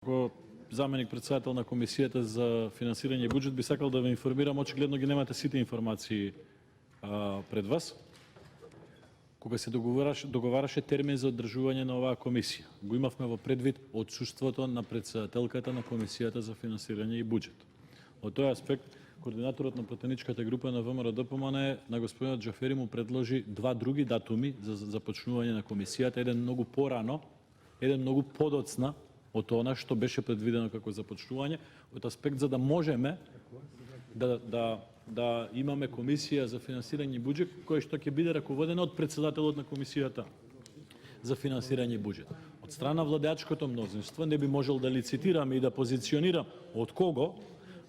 Како заменик председател на Комисијата за финансирање и буџет би сакал да ве информирам, очигледно ги немате сите информации пред вас. Кога се договараше термин за одржување на оваа комисија, го имавме во предвид отсуството на председателката на Комисијата за финансирање и буџет. Од тој аспект, координаторот на пратеничката група на ВМРО-ДПМН на господинот Џафери му предложи два други датуми за започнување на комисијата, еден многу порано, еден многу подоцна од она што беше предвидено како започнување, од аспект за да можеме да имаме комисија за финансирање и буџет, која што ќе биде раководена од председателот на Комисијата за финансирање и буџет. Од страна владеачкото мнозинство не би можел да лицитирам и да позиционирам од кого,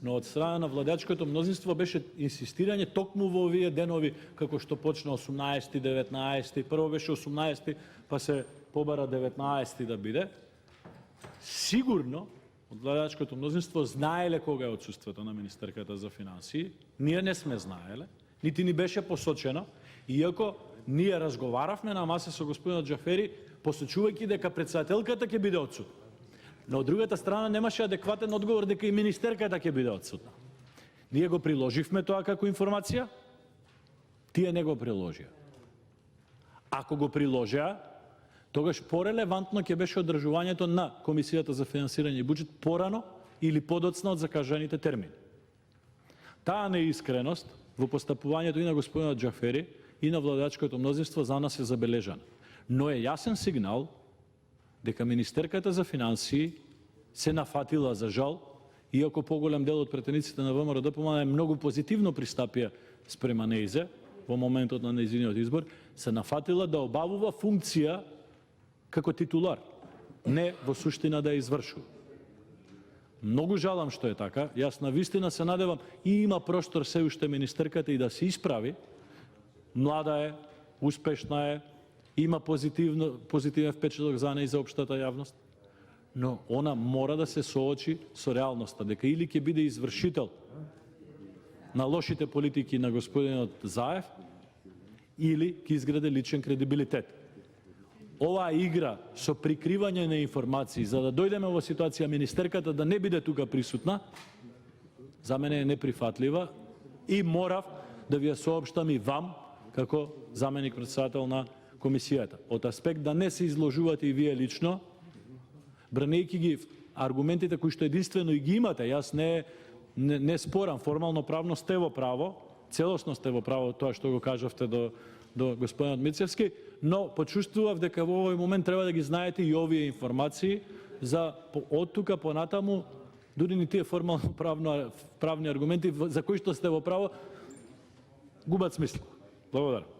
но од страна на владеачкото мнозинство беше инсистирање токму во овие денови, како што почна 18, 19, прво беше 18, па се побара 19 да биде. Сигурно, од владеачкото мнозинство знаеле кога е отсуството на министерката за финансии, ние не сме знаеле, нити ни беше посочено, иако ние разговаравме на маса со господинот Џафери, посочувајќи дека председателката ќе биде отсутна. Но од другата страна немаше адекватен одговор дека и министерката ќе биде отсутна. Ние го приложивме тоа како информација, тие не го приложија. Ако го приложеа, тогаш порелевантно ќе беше одржувањето на Комисијата за финансирање и буџет порано или подоцна од закажаните термини. Таа неискреност во постапувањето и на господинот Џафери и на владеачкото мнозинство за нас е забележана. Но е јасен сигнал дека министерката за финансии се нафатила, за жал, иако поголем дел од претениците на ВМРО-ДПМН многу позитивно пристапија спрема неизе во моментот на нејзиниот избор, се нафатила да обавува функција како титулар, не во суштина да ја извршува. Многу жалам што е така, јас навистина се надевам и има простор се уште министерката и да се исправи, млада е, успешна е, има позитивен впечаток за неја и за општата јавност, но она мора да се соочи со реалноста, дека или ќе биде извршител на лошите политики на господинот Заев, или ќе изграде личен кредибилитет. Оваа игра со прикривање на информации, за да дојдеме во ситуација министерката да не биде тука присутна, за мене е неприфатлива и морав да ви ја соопштам и вам, како заменик председател на комисијата. Од аспект да не се изложувате и вие лично, бранејќи ги аргументите кои што единствено и ги имате, јас не спорам, формално правно сте во право, целосно сте во право тоа што го кажавте до господинот Мицевски, но почувствував дека во овој момент треба да ги знаете и овие информации за од тука понатаму, дури ни тие формално правни аргументи за кои што сте во право губат смисла. Благодарам.